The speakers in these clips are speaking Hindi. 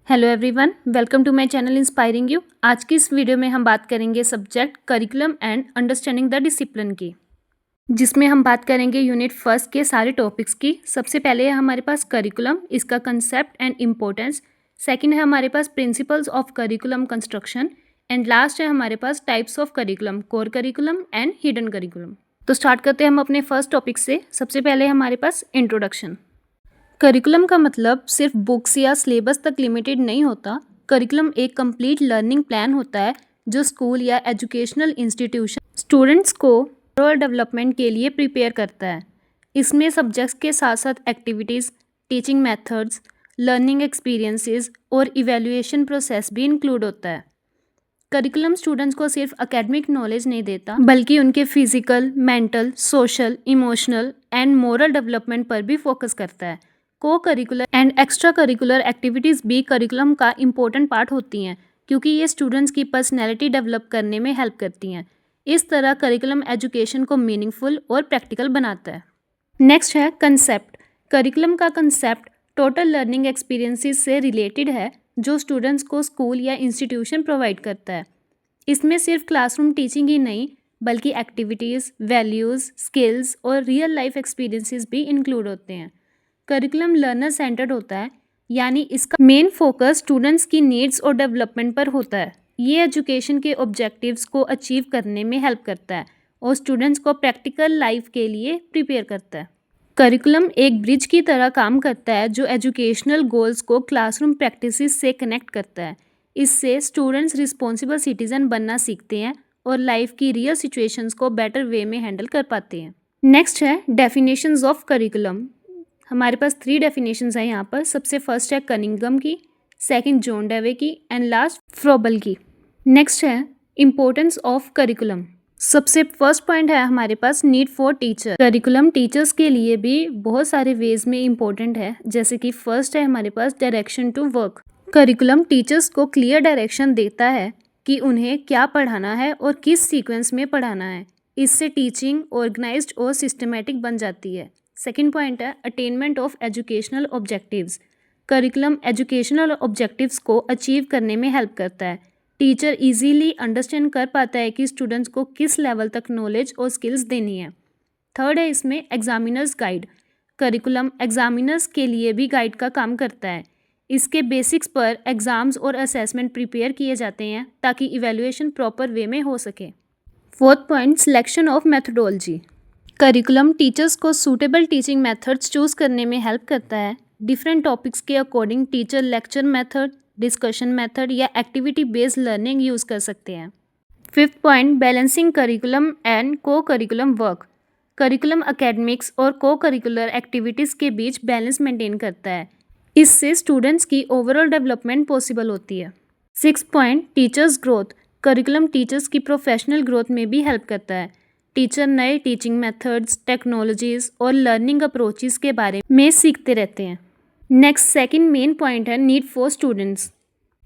Hello everyone, welcome to my channel inspiring you. आज की इस वीडियो में हम बात करेंगे subject curriculum and understanding the discipline की, जिसमें हम बात करेंगे यूनिट फर्स्ट के सारे टॉपिक्स की। सबसे पहले है हमारे पास करिकुलम, इसका कंसेप्ट एंड इम्पोर्टेंस। सेकंड है हमारे पास principles of curriculum construction and last है हमारे पास types of curriculum, core curriculum and hidden curriculum. तो स्टार्ट करते हैं हम अपने फर्स्ट टॉपिक से। सबसे पहले हमारे पास इंट्रोडक्शन। करिकुलम का मतलब सिर्फ बुक्स या सिलेबस तक लिमिटेड नहीं होता। करिकुलम एक कंप्लीट लर्निंग प्लान होता है जो स्कूल या एजुकेशनल इंस्टीट्यूशन स्टूडेंट्स को ओवरऑल डेवलपमेंट के लिए प्रिपेयर करता है। इसमें सब्जेक्ट्स के साथ साथ activities, teaching methods, learning experiences और इवैल्यूएशन प्रोसेस भी इंक्लूड होता है। करिकुलम स्टूडेंट्स को सिर्फ एकेडमिक नॉलेज नहीं देता, बल्कि उनके physical, mental, social, emotional and moral development पर भी फोकस करता है। को curricular and extra curricular activities भी करिकुलम का इम्पोर्टेंट पार्ट होती हैं, क्योंकि ये स्टूडेंट्स की पर्सनैलिटी डेवलप करने में हेल्प करती हैं। इस तरह करिकुलम एजुकेशन को मीनिंगफुल और प्रैक्टिकल बनाता है। नेक्स्ट है कंसेप्ट। करिकुलम का कंसेप्ट टोटल लर्निंग एक्सपीरियंसेस से रिलेटेड है, जो स्टूडेंट्स को स्कूल या इंस्टीट्यूशन प्रोवाइड करता है। इसमें सिर्फ क्लासरूम टीचिंग ही नहीं, बल्कि एक्टिविटीज़, वैल्यूज़, स्किल्स और रियल लाइफ एक्सपीरियंसेस भी इंक्लूड होते हैं। करिकुलम लर्नर सेंटर्ड होता है, यानी इसका मेन फोकस स्टूडेंट्स की नीड्स और डेवलपमेंट पर होता है। ये एजुकेशन के ऑब्जेक्टिव्स को अचीव करने में हेल्प करता है और स्टूडेंट्स को प्रैक्टिकल लाइफ के लिए प्रिपेयर करता है। करिकुलम एक ब्रिज की तरह काम करता है जो एजुकेशनल गोल्स को क्लासरूम प्रैक्टिसेस से कनेक्ट करता है। इससे स्टूडेंट्स रिस्पॉन्सिबल सिटीजन बनना सीखते हैं और लाइफ की रियल सिचुएशंस को बेटर वे में हैंडल कर पाते हैं। नेक्स्ट है डेफिनेशंस ऑफ करिकुलम। हमारे पास 3 डेफिनेशंस हैं यहाँ पर। सबसे फर्स्ट है कनिंघम की, सेकंड जॉन डेवे की एंड लास्ट फ्रोबल की। नेक्स्ट है इम्पोर्टेंस ऑफ करिकुलम। सबसे फर्स्ट पॉइंट है हमारे पास need for teacher. Curriculum teachers के लिए भी बहुत सारे वेज में इम्पोर्टेंट है, जैसे कि फर्स्ट है हमारे पास direction to work. Curriculum teachers को क्लियर डायरेक्शन देता है कि उन्हें क्या पढ़ाना है और किस सीक्वेंस में पढ़ाना है। इससे टीचिंग ऑर्गेनाइज्ड और सिस्टमेटिक बन जाती है। सेकेंड पॉइंट है attainment of educational objectives. Curriculum educational objectives को अचीव करने में हेल्प करता है। टीचर इजीली अंडरस्टैंड कर पाता है कि स्टूडेंट्स को किस लेवल तक नॉलेज और स्किल्स देनी है। थर्ड है इसमें एग्जामिनर्स गाइड। करिकुलम एग्जामिनर्स के लिए भी गाइड का काम करता है। इसके बेसिक्स पर एग्जाम्स और असेसमेंट प्रिपेयर किए जाते हैं ताकि इवैल्यूएशन प्रॉपर वे में हो सके। Fourth point selection of methodology. Curriculum teachers को सूटेबल टीचिंग मेथड्स चूज़ करने में हेल्प करता है। डिफरेंट टॉपिक्स के according teacher lecture method, discussion method या एक्टिविटी बेस्ड लर्निंग यूज़ कर सकते हैं। Fifth point balancing curriculum and को करिकुलम वर्क। करिकुलम एकेडमिक्स और को करिकुलर एक्टिविटीज़ के बीच बैलेंस मेंटेन करता है। इससे स्टूडेंट्स की ओवरऑल डेवलपमेंट पॉसिबल होती है। Six point teachers growth. Curriculum teachers की प्रोफेशनल ग्रोथ में भी हेल्प करता है। टीचर नए टीचिंग मेथड्स, टेक्नोलॉजीज़ और लर्निंग अप्रोचेस के बारे में सीखते रहते हैं। नेक्स्ट सेकंड मेन पॉइंट है need for students.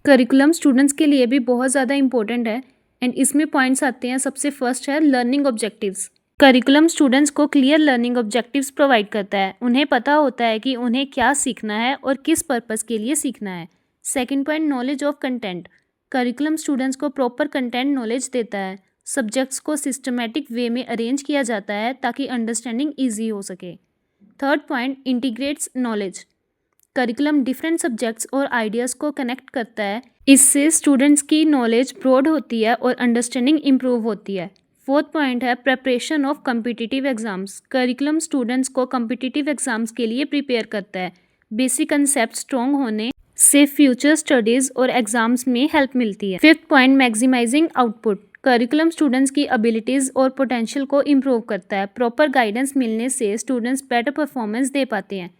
Curriculum students के लिए भी बहुत ज़्यादा इंपॉर्टेंट है एंड इसमें पॉइंट्स आते हैं। सबसे फर्स्ट है लर्निंग ऑब्जेक्टिव्स। करिकुलम स्टूडेंट्स को क्लियर लर्निंग ऑब्जेक्टिव्स प्रोवाइड करता है। उन्हें पता होता है कि उन्हें क्या सीखना है और किस पर्पज़ के लिए सीखना है। Second point knowledge of content. Curriculum students को प्रॉपर कंटेंट नॉलेज देता है। सब्जेक्ट्स को सिस्टमेटिक वे में अरेंज किया जाता है ताकि अंडरस्टैंडिंग ईजी हो सके। Third point integrates knowledge. Curriculum different subjects और आइडियाज़ को कनेक्ट करता है। इससे स्टूडेंट्स की नॉलेज ब्रॉड होती है और अंडरस्टैंडिंग इम्प्रूव होती है। फोर्थ पॉइंट है preparation of competitive exams. Curriculum students को कम्पिटिटिव एग्जाम्स के लिए प्रिपेयर करता है। बेसिक कंसेप्ट स्ट्रॉन्ग होने से फ्यूचर स्टडीज़ और एग्जाम्स में हेल्प मिलती है। Fifth point maximizing output. Curriculum students की एबिलिटीज़ और पोटेंशियल को इम्प्रूव करता है। प्रॉपर गाइडेंस मिलने से स्टूडेंट्स बेटर परफॉर्मेंस दे पाते हैं।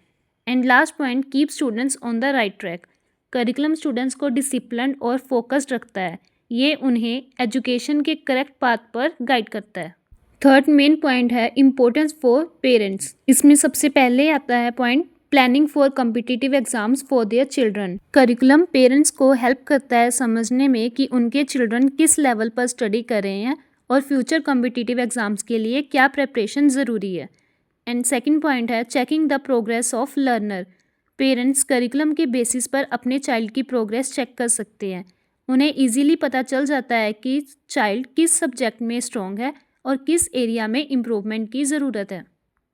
And last point keep students on the right track. Curriculum students को डिसिप्लिन और फोकस्ड रखता है। ये उन्हें एजुकेशन के करेक्ट पाथ पर गाइड करता है। थर्ड मेन पॉइंट है इम्पोर्टेंस फॉर पेरेंट्स। इसमें सबसे पहले आता है point planning for competitive exams for their children. Curriculum parents को हेल्प करता है समझने में कि उनके चिल्ड्रन किस लेवल पर स्टडी कर रहे हैं और फ्यूचर कम्पिटिटिव एग्जाम्स के लिए क्या प्रिपरेशन ज़रूरी है। एंड सेकंड पॉइंट है checking the progress of learner. Parents curriculum के बेसिस पर अपने चाइल्ड की प्रोग्रेस चेक कर सकते हैं। उन्हें इजीली पता चल जाता है कि चाइल्ड किस सब्जेक्ट में स्ट्रॉन्ग है और किस एरिया में इम्प्रूवमेंट की ज़रूरत है।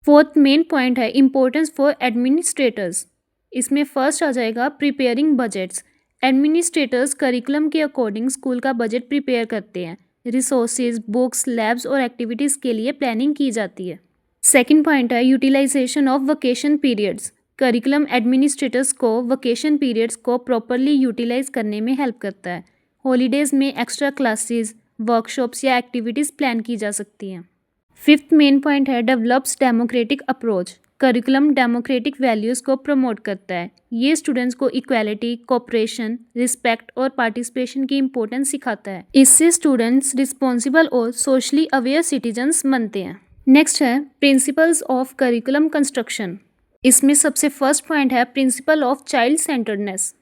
फोर्थ मेन पॉइंट है इम्पोर्टेंस फॉर एडमिनिस्ट्रेटर्स। इसमें फर्स्ट आ जाएगा प्रिपेयरिंग बजट्स। एडमिनिस्ट्रेटर्स करिकुलम के अकॉर्डिंग स्कूल का बजट प्रिपेयर करते हैं। रिसोर्सेज, बुक्स, लैब्स और एक्टिविटीज़ के लिए प्लानिंग की जाती है। सेकेंड पॉइंट है utilization of vacation periods. Curriculum administrators को वकेशन पीरियड्स को प्रॉपरली यूटिलाइज करने में हेल्प करता है। हॉलीडेज़ में एक्स्ट्रा क्लासेस, वर्कशॉप्स या एक्टिविटीज़ प्लान की जा सकती हैं। फिफ्थ मेन पॉइंट है develops democratic approach. Curriculum democratic values को प्रमोट करता है। ये स्टूडेंट्स को इक्वालिटी, कोऑपरेशन, रिस्पेक्ट और पार्टिसिपेशन की इम्पोर्टेंस सिखाता है। इससे स्टूडेंट्स रिस्पॉन्सिबल और सोशली अवेयर सिटीजन्स बनते हैं। नेक्स्ट है प्रिंसिपल्स ऑफ करिकुलम कंस्ट्रक्शन। इसमें सबसे फर्स्ट पॉइंट है principle of child centredness.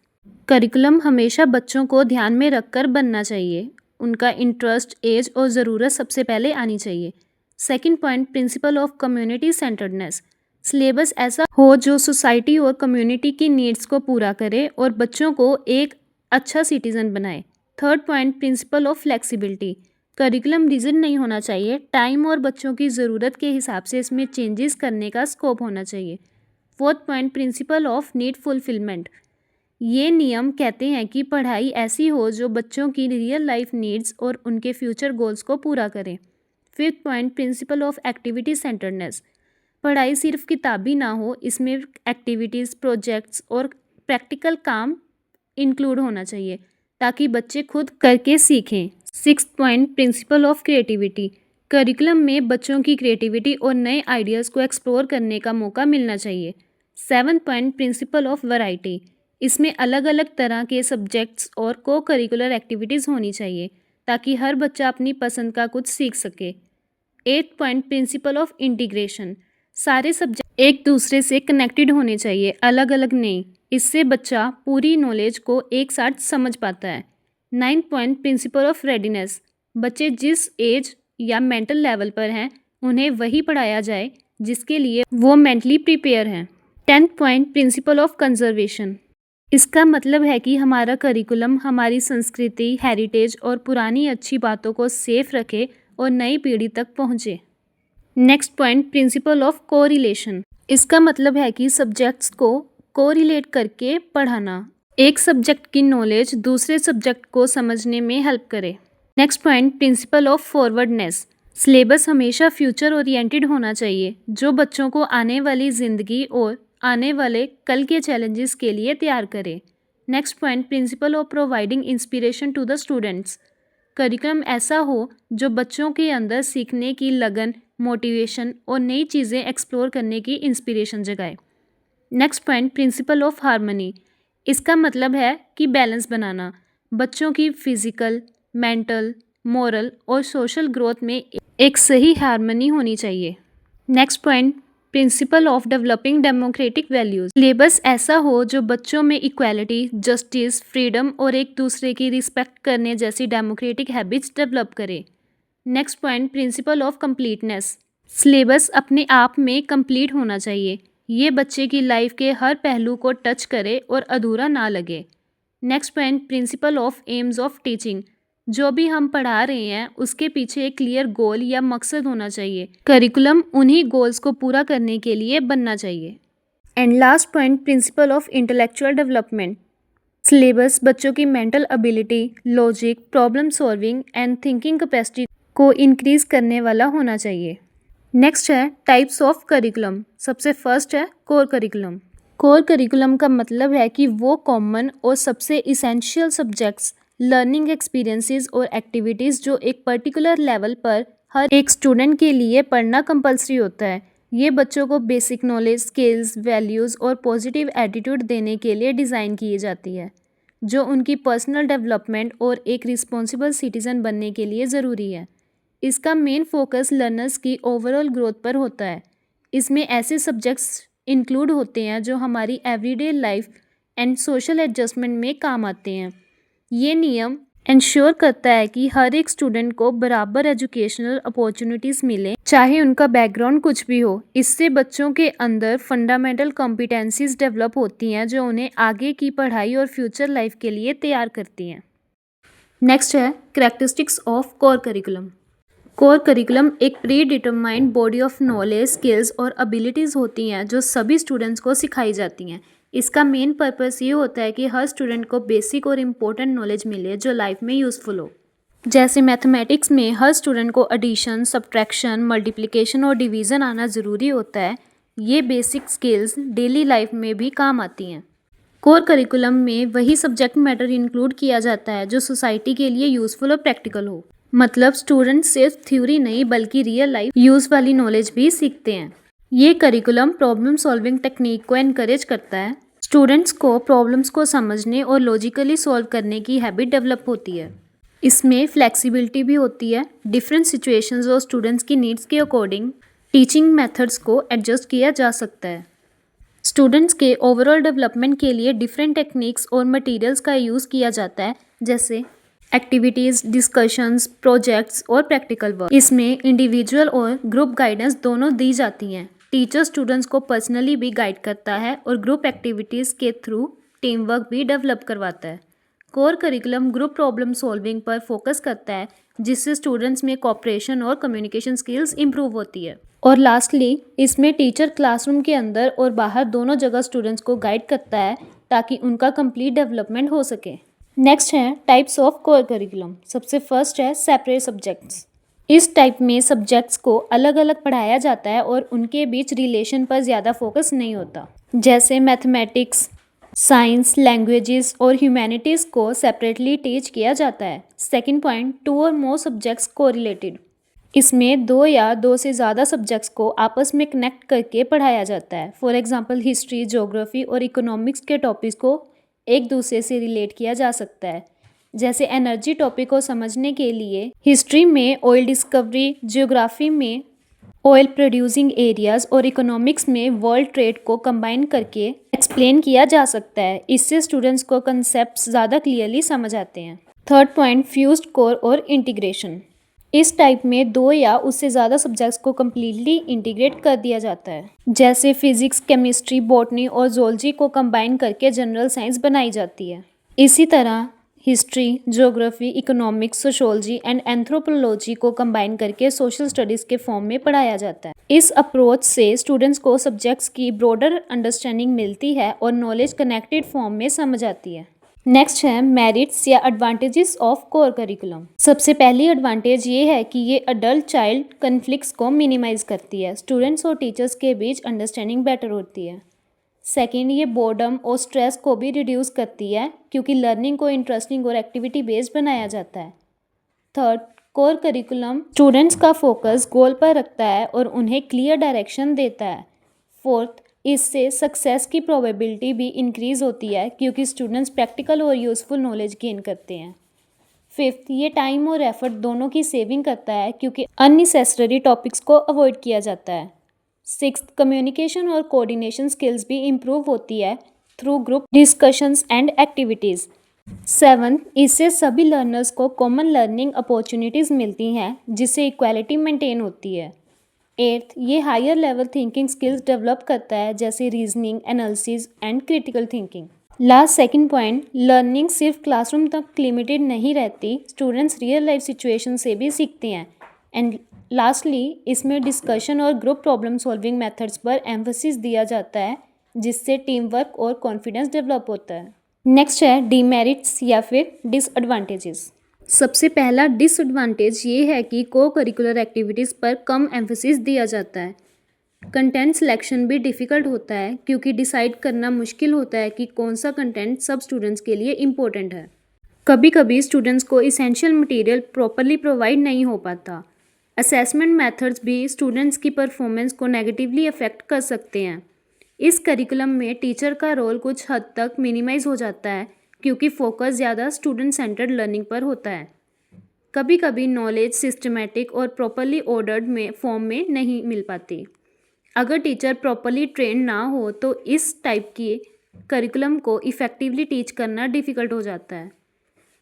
Curriculum हमेशा बच्चों को ध्यान में रखकर बनना चाहिए। उनका इंटरेस्ट, एज और ज़रूरत सबसे पहले आनी चाहिए। Second point principle of community centredness. Syllabus ऐसा हो जो सोसाइटी और कम्युनिटी की नीड्स को पूरा करे और बच्चों को एक अच्छा सिटीज़न बनाए। Third point principle of flexibility. Curriculum rigid नहीं होना चाहिए। टाइम और बच्चों की ज़रूरत के हिसाब से इसमें चेंजेस करने का स्कोप होना चाहिए। Fourth point principle of need fulfilment. ये नियम कहते हैं कि पढ़ाई ऐसी हो जो बच्चों की रियल लाइफ नीड्स और उनके फ्यूचर गोल्स को पूरा करे। Fifth point principle of activity centredness. पढ़ाई सिर्फ किताबी ना हो, इसमें एक्टिविटीज़, प्रोजेक्ट्स और प्रैक्टिकल काम इंक्लूड होना चाहिए ताकि बच्चे खुद करके सीखें। Sixth point principle of creativity. Curriculum में बच्चों की क्रिएटिविटी और नए आइडियाज़ को एक्सप्लोर करने का मौका मिलना चाहिए। Seventh point principle of variety. इसमें अलग अलग तरह के सब्जेक्ट्स और को करिकुलर एक्टिविटीज़ होनी चाहिए ताकि हर बच्चा अपनी पसंद का कुछ सीख सके। Eighth point principle of integration. सारे सब्जेक्ट एक दूसरे से कनेक्टेड होने चाहिए, अलग अलग नहीं। इससे बच्चा पूरी नॉलेज को एक साथ समझ पाता है। Ninth point principle of readiness. बच्चे जिस एज या मेंटल लेवल पर हैं उन्हें वही पढ़ाया जाए जिसके लिए वो मेंटली प्रिपेयर हैं। Tenth point principle of conservation. इसका मतलब है कि हमारा करिकुलम हमारी संस्कृति, हेरिटेज और पुरानी अच्छी बातों को सेफ रखे और नई पीढ़ी तक पहुँचे। Next point principle of correlation. इसका मतलब है कि सब्जेक्ट्स को कोरिलेट करके पढ़ाना। एक सब्जेक्ट की नॉलेज दूसरे सब्जेक्ट को समझने में हेल्प करे। Next point principle of forwardness. Syllabus हमेशा फ्यूचर ओरिएंटेड होना चाहिए जो बच्चों को आने वाली ज़िंदगी और आने वाले कल के चैलेंजेस के लिए तैयार करे। Next point principle of providing inspiration to the students. Curriculum ऐसा हो जो बच्चों के अंदर सीखने की लगन, मोटिवेशन और नई चीज़ें एक्सप्लोर करने की इंस्पिरेशन जगाए। Next point principle of harmony. इसका मतलब है कि बैलेंस बनाना। बच्चों की फिजिकल, मेंटल, मोरल और सोशल ग्रोथ में एक सही हार्मनी होनी चाहिए। Next point principle of developing democratic values. Syllabus ऐसा हो जो बच्चों में इक्वालिटी, जस्टिस, फ्रीडम और एक दूसरे की रिस्पेक्ट करने जैसी डेमोक्रेटिक हैबिट्स डेवलप करे। Next point principle of completeness. Syllabus अपने आप में कंप्लीट होना चाहिए। ये बच्चे की लाइफ के हर पहलू को टच करे और अधूरा ना लगे। Next point principle of AIIMS of teaching. जो भी हम पढ़ा रहे हैं उसके पीछे एक क्लियर गोल या मकसद होना चाहिए। करिकुलम उन्हीं गोल्स को पूरा करने के लिए बनना चाहिए। And last point principle of intellectual development. Syllabus बच्चों की mental ability, logic, problem solving and thinking capacity को इंक्रीज करने वाला होना चाहिए। नेक्स्ट है टाइप्स ऑफ करिकुलम। सबसे फर्स्ट है कोर करिकुलम। कोर करिकुलम का मतलब है कि वो कॉमन और सबसे इसेंशियल सब्जेक्ट्स, लर्निंग एक्सपीरियंसेस और एक्टिविटीज़ जो एक पर्टिकुलर लेवल पर हर एक स्टूडेंट के लिए पढ़ना कंपलसरी होता है। ये बच्चों को बेसिक नॉलेज, स्किल्स, वैल्यूज़ और पॉजिटिव एटीट्यूड देने के लिए डिज़ाइन की जाती है जो उनकी पर्सनल डेवलपमेंट और एक रिस्पॉन्सिबल सिटीज़न बनने के लिए ज़रूरी है। इसका मेन फोकस लर्नर्स की ओवरऑल ग्रोथ पर होता है। इसमें ऐसे सब्जेक्ट्स इंक्लूड होते हैं जो हमारी everyday life and social adjustment में काम आते हैं। ये नियम इंश्योर करता है कि हर एक स्टूडेंट को बराबर एजुकेशनल अपॉर्चुनिटीज़ मिले, चाहे उनका बैकग्राउंड कुछ भी हो। इससे बच्चों के अंदर फंडामेंटल कॉम्पिटेंसीज डेवलप होती हैं जो उन्हें आगे की पढ़ाई और फ्यूचर लाइफ के लिए तैयार करती हैं। नेक्स्ट है characteristics of core curriculum. Core curriculum एक pre determined body of knowledge, skills और एबिलिटीज़ होती हैं जो सभी स्टूडेंट्स को सिखाई जाती हैं। इसका मेन पर्पस ये होता है कि हर स्टूडेंट को बेसिक और इम्पोर्टेंट नॉलेज मिले जो लाइफ में यूज़फुल हो। जैसे मैथमेटिक्स में हर स्टूडेंट को एडिशन, सब्ट्रैक्शन, मल्टीप्लिकेशन और डिवीज़न आना ज़रूरी होता है। ये बेसिक स्किल्स डेली लाइफ में भी काम आती हैं। कोर करिकुलम में वही सब्जेक्ट मैटर इंक्लूड किया जाता है जो सोसाइटी के लिए यूज़फुल और प्रैक्टिकल हो। मतलब स्टूडेंट्स सिर्फ थ्योरी नहीं बल्कि रियल लाइफ यूज़ वाली नॉलेज भी सीखते हैं। ये करिकुलम प्रॉब्लम सॉल्विंग टेक्निक को एनकरेज करता है। स्टूडेंट्स को प्रॉब्लम्स को समझने और लॉजिकली सॉल्व करने की हैबिट डेवलप होती है। इसमें फ्लेक्सिबिलिटी भी होती है। डिफरेंट सिचुएशंस और स्टूडेंट्स की नीड्स के अकॉर्डिंग टीचिंग मेथड्स को एडजस्ट किया जा सकता है। स्टूडेंट्स के ओवरऑल डेवलपमेंट के लिए डिफरेंट टेक्निक्स और मटेरियल्स का यूज़ किया जाता है, जैसे एक्टिविटीज़, डिस्कशंस, प्रोजेक्ट्स और प्रैक्टिकल वर्क। इसमें इंडिविजुअल और ग्रुप गाइडेंस दोनों दी जाती हैं। टीचर स्टूडेंट्स को पर्सनली भी गाइड करता है और ग्रुप एक्टिविटीज़ के थ्रू टीम वर्क भी डेवलप करवाता है। Core curriculum group problem solving पर फोकस करता है जिससे स्टूडेंट्स में कोऑपरेशन और कम्युनिकेशन स्किल्स इंप्रूव होती है। और लास्टली इसमें टीचर क्लासरूम के अंदर और बाहर दोनों जगह स्टूडेंट्स को गाइड करता है ताकि उनका कंप्लीट डेवलपमेंट हो सके। नेक्स्ट है टाइप्स ऑफ कोर करिकुलम। सबसे फर्स्ट है सेपरेट सब्जेक्ट्स। इस टाइप में सब्जेक्ट्स को अलग अलग पढ़ाया जाता है और उनके बीच रिलेशन पर ज़्यादा फोकस नहीं होता। जैसे मैथमेटिक्स, साइंस, लैंग्वेजेस और ह्यूमैनिटीज़ को सेपरेटली टीच किया जाता है। सेकंड पॉइंट, टू और मोर सब्जेक्ट्स कोरिलेटेड। इसमें दो या दो से ज़्यादा सब्जेक्ट्स को आपस में कनेक्ट करके पढ़ाया जाता है। फॉर एग्जांपल हिस्ट्री, ज्योग्राफी और इकोनॉमिक्स के टॉपिक्स को एक दूसरे से रिलेट किया जा सकता है। जैसे एनर्जी टॉपिक को समझने के लिए हिस्ट्री में ऑयल डिस्कवरी, ज्योग्राफी में ऑयल प्रोड्यूसिंग एरियाज और इकोनॉमिक्स में वर्ल्ड ट्रेड को कंबाइन करके एक्सप्लेन किया जा सकता है। इससे स्टूडेंट्स को कंसेप्ट्स ज़्यादा क्लियरली समझ आते हैं। थर्ड पॉइंट, फ्यूज्ड कोर और इंटीग्रेशन। इस टाइप में दो या उससे ज़्यादा सब्जेक्ट्स को कम्प्लीटली इंटीग्रेट कर दिया जाता है। जैसे फिजिक्स, केमिस्ट्री, बॉटनी और जोलॉजी को कंबाइन करके जनरल साइंस बनाई जाती है। इसी तरह history, geography, economics, sociology and anthropology को कंबाइन करके सोशल स्टडीज़ के फॉर्म में पढ़ाया जाता है। इस अप्रोच से स्टूडेंट्स को सब्जेक्ट्स की ब्रॉडर अंडरस्टैंडिंग मिलती है और नॉलेज कनेक्टेड फॉर्म में समझ आती है। नेक्स्ट है मेरिट्स या एडवांटेजेस ऑफ कोर करिकुलम। सबसे पहली एडवांटेज ये है कि ये अडल्ट चाइल्ड कन्फ्लिक्ट्स को मिनिमाइज करती है। स्टूडेंट्स और टीचर्स के बीच अंडरस्टैंडिंग बेटर होती है। सेकेंड, ये बोर्डम और स्ट्रेस को भी रिड्यूस करती है क्योंकि लर्निंग को इंटरेस्टिंग और एक्टिविटी बेस्ड बनाया जाता है। थर्ड, कोर करिकुलम स्टूडेंट्स का फोकस गोल पर रखता है और उन्हें क्लियर डायरेक्शन देता है। फोर्थ, इससे सक्सेस की प्रोबेबिलिटी भी इंक्रीज़ होती है क्योंकि स्टूडेंट्स प्रैक्टिकल और यूज़फुल नॉलेज गेन करते हैं। फिफ्थ, ये टाइम और एफर्ट दोनों की सेविंग करता है क्योंकि अननेसेसरी टॉपिक्स को अवॉइड किया जाता है। सिक्स्थ, कम्युनिकेशन और कोऑर्डिनेशन स्किल्स भी इम्प्रूव होती है through group discussions and activities. Seventh, इससे सभी लर्नर्स को कॉमन लर्निंग अपॉर्चुनिटीज़ मिलती हैं जिससे इक्वालिटी मेंटेन होती है। एट्थ, ये higher level thinking skills develop करता है जैसे reasoning, analysis and critical thinking. Last second point, learning सिर्फ क्लासरूम तक लिमिटेड नहीं रहती, स्टूडेंट्स रियल लाइफ सिचुएशन से भी सीखते हैं। एंड लास्टली इसमें डिस्कशन और ग्रुप प्रॉब्लम सॉल्विंग मेथड्स पर एम्फेसिस दिया जाता है जिससे टीम वर्क और कॉन्फिडेंस डेवलप होता है। नेक्स्ट है डीमेरिट्स या फिर डिसएडवांटेजेस। सबसे पहला डिसएडवांटेज ये है कि को करिकुलर एक्टिविटीज़ पर कम एम्फेसिस दिया जाता है। कंटेंट सिलेक्शन भी डिफ़िकल्ट होता है क्योंकि डिसाइड करना मुश्किल होता है कि कौन सा कंटेंट सब स्टूडेंट्स के लिए इम्पोर्टेंट है। कभी कभी स्टूडेंट्स को इसेंशियल मटेरियल प्रॉपरली प्रोवाइड नहीं हो पाता। असेसमेंट मेथड्स भी स्टूडेंट्स की परफॉर्मेंस को नेगेटिवली अफेक्ट कर सकते हैं। इस करिकुलम में टीचर का रोल कुछ हद तक मिनिमाइज हो जाता है क्योंकि फोकस ज़्यादा स्टूडेंट सेंटर्ड लर्निंग पर होता है। कभी कभी नॉलेज सिस्टमेटिक और प्रॉपरली ऑर्डर्ड में फॉर्म में नहीं मिल पाती। अगर टीचर प्रॉपरली ट्रेंड ना हो तो इस टाइप की करिकुलम को इफ़ेक्टिवली टीच करना डिफ़िकल्ट हो जाता है।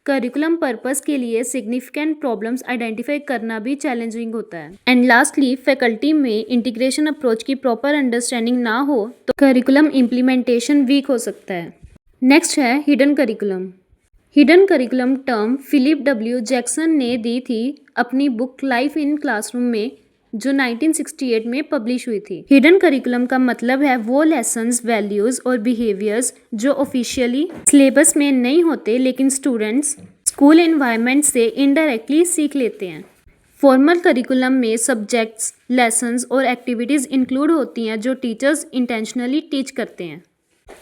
करिकुलम पर्पस के लिए सिग्निफिकेंट प्रॉब्लम्स आइडेंटिफाई करना भी चैलेंजिंग होता है। एंड लास्टली, फैकल्टी में इंटीग्रेशन अप्रोच की प्रॉपर अंडरस्टैंडिंग ना हो तो करिकुलम इम्प्लीमेंटेशन वीक हो सकता है। नेक्स्ट है hidden curriculum. Hidden curriculum term Philip W Jackson ने दी थी अपनी बुक लाइफ इन क्लासरूम में, जो 1968 में पब्लिश हुई थी। हिडन करिकुलम का मतलब है वो लेसन्स, वैल्यूज और बिहेवियर्स जो ऑफिशियली सिलेबस में नहीं होते लेकिन स्टूडेंट्स स्कूल एनवायरनमेंट से इनडायरेक्टली सीख लेते हैं। फॉर्मल करिकुलम में सब्जेक्ट्स, लेसन्स और एक्टिविटीज़ इंक्लूड होती हैं जो टीचर्स इंटेंशनली टीच करते हैं।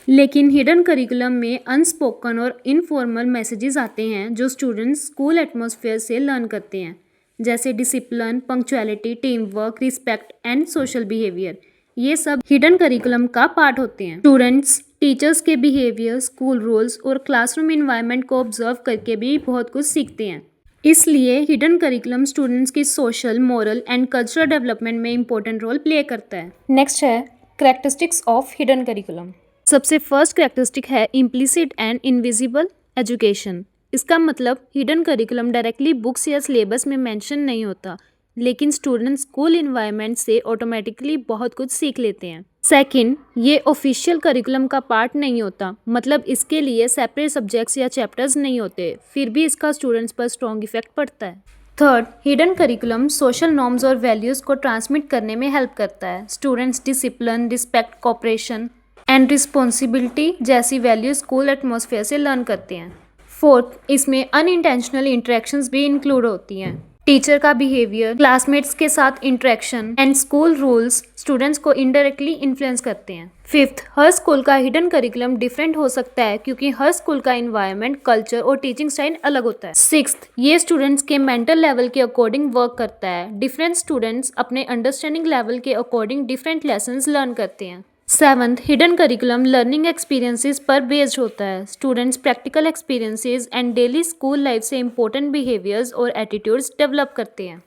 लेकिन हिडन करिकुलम में अनस्पोकन और इनफॉर्मल मैसेजेस आते हैं जो स्टूडेंट्स स्कूल एटमॉस्फेयर से लर्न करते हैं, जैसे discipline, punctuality, team work, respect and social behaviour. ये सब हिडन करिकुलम का पार्ट होते हैं। स्टूडेंट्स टीचर्स के बिहेवियर, स्कूल रूल्स और क्लासरूम इन्वायरमेंट को ऑब्जर्व करके भी बहुत कुछ सीखते हैं। इसलिए हिडन करिकुलम स्टूडेंट्स की social, moral and cultural development में इंपॉर्टेंट रोल प्ले करता है। नेक्स्ट है कैरेक्टरिस्टिक्स ऑफ हिडन करिकुलम। सबसे फर्स्ट कैरेक्टरिस्टिक है इम्प्लिसिट एंड इनविजिबल एजुकेशन। इसका मतलब हिडन करिकुलम डायरेक्टली बुक्स या सिलेबस में मेंशन नहीं होता, लेकिन स्टूडेंट स्कूल इन्वायरमेंट से ऑटोमेटिकली बहुत कुछ सीख लेते हैं। सेकंड, ये ऑफिशियल करिकुलम का पार्ट नहीं होता, मतलब इसके लिए सेपरेट सब्जेक्ट्स या चैप्टर्स नहीं होते, फिर भी इसका स्टूडेंट्स पर स्ट्रॉन्ग इफेक्ट पड़ता है। Third, hidden curriculum social norms और वैल्यूज़ को ट्रांसमिट करने में हेल्प करता है। Students discipline, respect, cooperation and responsibility जैसी वैल्यू स्कूल एटमॉस्फेयर से लर्न करते हैं। फोर्थ, इसमें अनइंटेंशनल इंटरेक्शंस भी इंक्लूड होती हैं। टीचर का बिहेवियर, क्लासमेट्स के साथ interaction and school rules students को इनडायरेक्टली इन्फ्लुएंस करते हैं। फिफ्थ, हर स्कूल का हिडन करिकुलम डिफरेंट हो सकता है क्योंकि हर स्कूल का इन्वायरमेंट, कल्चर और टीचिंग स्टाइल अलग होता है। सिक्स्थ, ये स्टूडेंट्स के मेंटल लेवल के अकॉर्डिंग वर्क करता है। डिफरेंट स्टूडेंट्स अपने अंडरस्टैंडिंग लेवल के अकॉर्डिंग डिफरेंट लेसन्स लर्न करते हैं। Seventh, hidden curriculum learning experiences पर बेस्ड होता है। Students practical experiences and daily school life से इंपॉर्टेंट बिहेवियर्स और एटीट्यूड्स डेवलप करते हैं।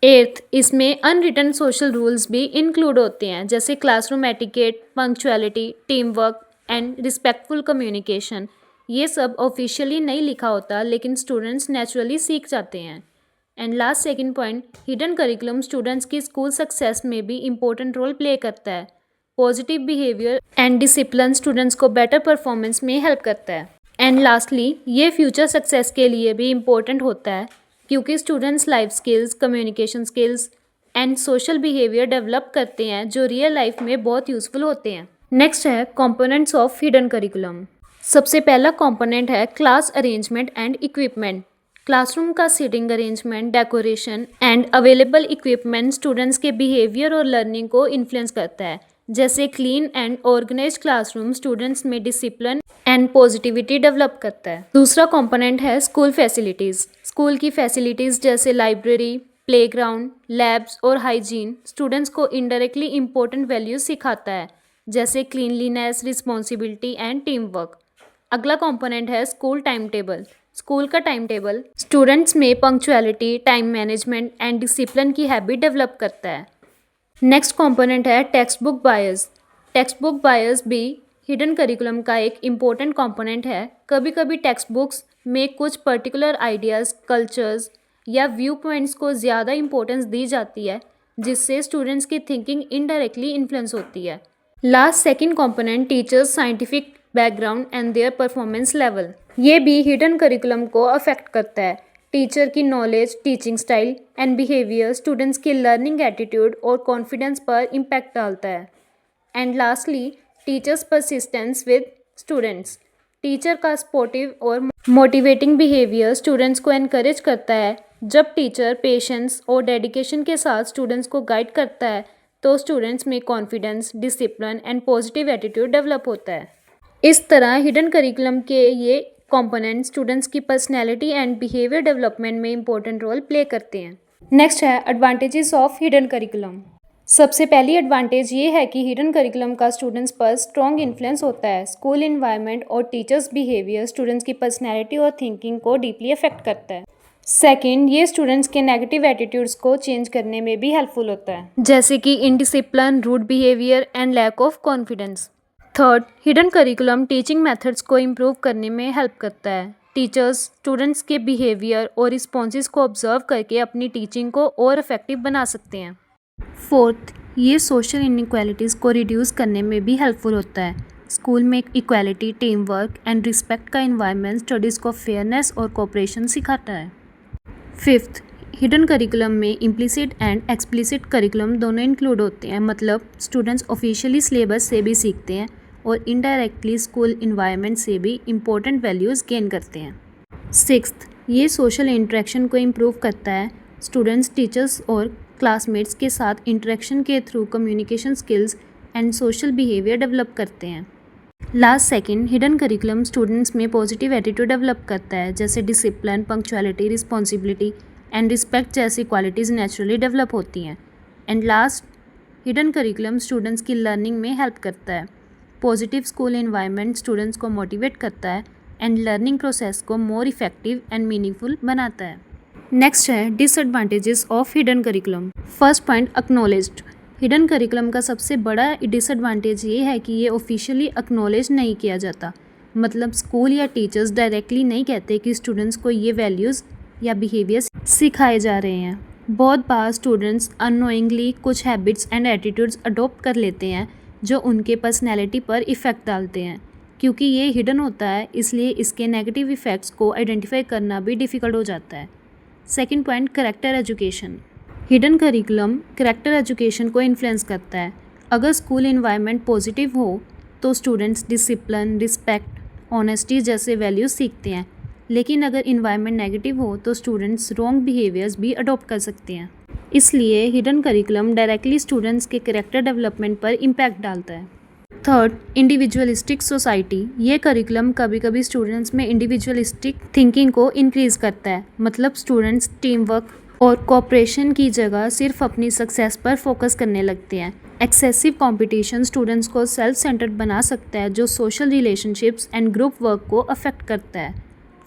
एट्थ, इसमें अनरिटन सोशल रूल्स भी इंक्लूड होते हैं, जैसे classroom etiquette, punctuality, team work and respectful communication. ये सब ऑफिशियली नहीं लिखा होता, लेकिन स्टूडेंट्स नेचुरली सीख जाते हैं। And last second point, hidden curriculum students की स्कूल सक्सेस में भी इंपॉर्टेंट रोल प्ले करता है। Positive behaviour and discipline students को बेटर परफॉर्मेंस में हेल्प करता है। एंड लास्टली, ये फ्यूचर सक्सेस के लिए भी इम्पोर्टेंट होता है क्योंकि students life skills, communication skills and social behaviour develop करते हैं जो रियल लाइफ में बहुत यूजफुल होते हैं। नेक्स्ट है कंपोनेंट्स ऑफ हिडन करिकुलम। सबसे पहला कंपोनेंट है class arrangement and equipment. Classroom का seating arrangement, decoration and available equipment students के बिहेवियर और लर्निंग को इन्फ्लुएंस करता है, जैसे clean and organised classroom students में डिसिप्लिन एंड पॉजिटिविटी डेवलप करता है। दूसरा कंपोनेंट है स्कूल फैसिलिटीज़। स्कूल की फैसिलिटीज़ जैसे लाइब्रेरी, प्लेग्राउंड, लैब्स और हाइजीन स्टूडेंट्स को इनडायरेक्टली इंपॉर्टेंट वैल्यूज सिखाता है, जैसे cleanliness, responsibility and team work. अगला कंपोनेंट है स्कूल टाइम टेबल। स्कूल का टाइम टेबल स्टूडेंट्स में punctuality, time management and discipline की हैबिट डेवलप करता है। नेक्स्ट कंपोनेंट है टेक्स्ट बुक बायस। टेक्स्ट बुक बायस भी हिडन करिकुलम का एक इम्पोर्टेंट कंपोनेंट है। कभी कभी टेक्स्ट बुक्स में कुछ पर्टिकुलर आइडियाज़, कल्चर्स या व्यू पॉइंट्स को ज़्यादा इंपॉर्टेंस दी जाती है, जिससे स्टूडेंट्स की थिंकिंग इनडायरेक्टली इन्फ्लुएंस होती है। Last second component teachers scientific background and their performance level. ये भी हिडन करिकुलम को अफेक्ट करता है। टीचर की knowledge, teaching style and behaviour students की लर्निंग एटीट्यूड और कॉन्फिडेंस पर इम्पैक्ट डालता है। And lastly, teachers persistence with students. Teacher का सपोर्टिव और मोटिवेटिंग बिहेवियर स्टूडेंट्स को एनकरेज करता है। जब टीचर पेशेंस और डेडिकेशन के साथ स्टूडेंट्स को गाइड करता है तो स्टूडेंट्स में confidence, discipline and positive attitude develop होता है। इस तरह हिडन करिकुलम के ये कंपोनेंट स्टूडेंट्स की पर्सनैलिटी एंड बिहेवियर डेवलपमेंट में इंपॉर्टेंट रोल प्ले करते हैं। नेक्स्ट है एडवांटेजेस ऑफ हिडन करिकुलम। सबसे पहली एडवांटेज ये है कि हिडन करिकुलम का स्टूडेंट्स पर स्ट्रॉन्ग इन्फ्लुएंस होता है। स्कूल इन्वायरमेंट और टीचर्स बिहेवियर स्टूडेंट्स की पर्सनैलिटी और थिंकिंग को डीपली अफेक्ट करता है। सेकेंड, ये स्टूडेंट्स के नेगेटिव एटीट्यूड्स को चेंज करने में भी हेल्पफुल होता है, जैसे कि indiscipline, rude behaviour and lack of confidence. Third, hidden curriculum teaching methods को इम्प्रूव करने में हेल्प करता है। टीचर्स स्टूडेंट्स के बिहेवियर और रिस्पॉन्सेज को ऑब्जर्व करके अपनी टीचिंग को और इफ़ेक्टिव बना सकते हैं। फोर्थ, ये सोशल इनइक्वालिटीज़ को रिड्यूस करने में भी हेल्पफुल होता है। स्कूल में equality, team work and respect का इन्वायरमेंट स्टडीज़ को फेयरनेस और कोऑपरेशन सिखाता है। फिफ्थ, हिडन करिकुलम में इम्प्लिसिट एंड एक्सप्लिसिट करिकुलम दोनों इंक्लूड होते हैं, मतलब स्टूडेंट्स ऑफिशियली सिलेबस से भी सीखते हैं और इनडायरेक्टली स्कूल इन्वायरमेंट से भी इम्पोर्टेंट वैल्यूज़ गेन करते हैं। सिक्स्थ, ये सोशल इंटरेक्शन को इम्प्रूव करता है। स्टूडेंट्स टीचर्स और क्लासमेट्स के साथ इंटरेक्शन के through communication skills and social behaviour develop करते हैं। Last second, hidden curriculum students में पॉजिटिव एटीट्यूड डेवलप करता है, जैसे discipline, punctuality, responsibility and respect जैसी क्वालिटीज़ नेचुरली डेवलप होती हैं। And last, hidden curriculum students की लर्निंग में हेल्प करता है। पॉजिटिव स्कूल एनवायरनमेंट स्टूडेंट्स को मोटिवेट करता है एंड लर्निंग प्रोसेस को मोर इफेक्टिव एंड मीनिंगफुल बनाता है। नेक्स्ट है disadvantages of hidden curriculum. First point, acknowledged. Hidden curriculum का सबसे बड़ा डिसएडवांटेज ये है कि ये ऑफिशियली एक्नॉलेज नहीं किया जाता, मतलब स्कूल या टीचर्स डायरेक्टली नहीं कहते कि स्टूडेंट्स को ये वैल्यूज़ या बिहेवियर्स सिखाए जा रहे हैं। बहुत बार स्टूडेंट्स अननोइंगली कुछ हैबिट्स एंड एटीट्यूड्स अडॉप्ट कर लेते हैं जो उनके पर्सनैलिटी पर इफ़ेक्ट डालते हैं। क्योंकि ये हिडन होता है, इसलिए इसके नेगेटिव इफ़ेक्ट्स को आइडेंटिफाई करना भी डिफ़िकल्ट हो जाता है। Second point, character education. Hidden curriculum character education को इन्फ्लुएंस करता है। अगर स्कूल इन्वायरमेंट पॉजिटिव हो तो स्टूडेंट्स डिसिप्लिन, रिस्पेक्ट, ऑनेस्टी जैसे वैल्यूज़ सीखते हैं, लेकिन अगर इन्वायरमेंट नेगेटिव हो तो स्टूडेंट्स रॉन्ग बिहेवियर्स भी अडॉप्ट कर सकते हैं। इसलिए हिडन करिकुलम डायरेक्टली स्टूडेंट्स के कैरेक्टर डेवलपमेंट पर इम्पैक्ट डालता है। Third, individualistic society. ये करिकुलम कभी कभी स्टूडेंट्स में इंडिविजुअलिस्टिक थिंकिंग को इंक्रीज़ करता है, मतलब स्टूडेंट्स टीम वर्क और कोऑपरेशन की जगह सिर्फ अपनी सक्सेस पर फोकस करने लगते हैं। एक्सेसिव कंपटीशन स्टूडेंट्स को सेल्फ सेंटर्ड बना सकता है, जो social relationships and group work को अफेक्ट करता है।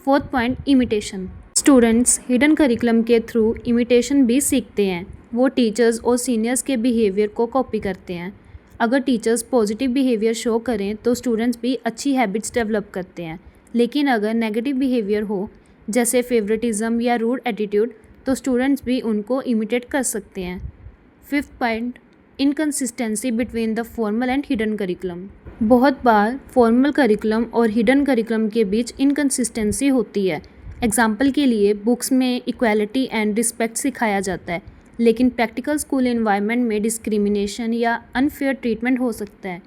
Fourth point, imitation. Students hidden curriculum के थ्रू इमिटेशन भी सीखते हैं। वो टीचर्स और सीनियर्स के बिहेवियर को कॉपी करते हैं। अगर टीचर्स पॉजिटिव बिहेवियर शो करें तो स्टूडेंट्स भी अच्छी हैबिट्स डेवलप करते हैं, लेकिन अगर नेगेटिव बिहेवियर हो, जैसे फेवरेटिज्म या रूड एटीट्यूड, तो स्टूडेंट्स भी उनको इमिटेट कर सकते हैं। Fifth point, inconsistency between the formal and hidden curriculum. बहुत बार फॉर्मल करिकुलम और हिडन करिकुलम के बीच इनकन्सिस्टेंसी होती है। एग्जाम्पल के लिए, बुक्स में इक्वालिटी एंड रिस्पेक्ट सिखाया जाता है, लेकिन प्रैक्टिकल स्कूल एनवायरनमेंट में डिस्क्रिमिनेशन या अनफेयर ट्रीटमेंट हो सकता है।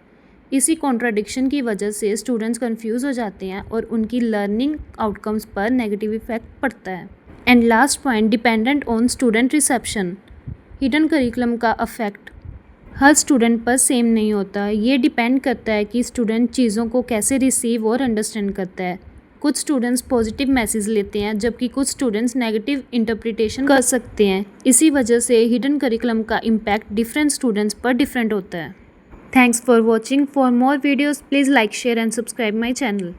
इसी कॉन्ट्राडिक्शन की वजह से स्टूडेंट्स कंफ्यूज हो जाते हैं और उनकी लर्निंग आउटकम्स पर नेगेटिव इफेक्ट पड़ता है। And last point, dependent on student reception. Hidden curriculum का अफेक्ट हर स्टूडेंट पर सेम नहीं होता। ये डिपेंड करता है कि स्टूडेंट चीज़ों को कैसे रिसीव और अंडरस्टैंड करता है। कुछ स्टूडेंट्स पॉजिटिव मैसेज लेते हैं, जबकि कुछ स्टूडेंट्स नेगेटिव इंटरप्रिटेशन कर सकते हैं। इसी वजह से हिडन करिकुलम का इम्पैक्ट डिफरेंट स्टूडेंट्स पर डिफरेंट होता है। Thanks for watching. For more videos please like, share and subscribe my channel.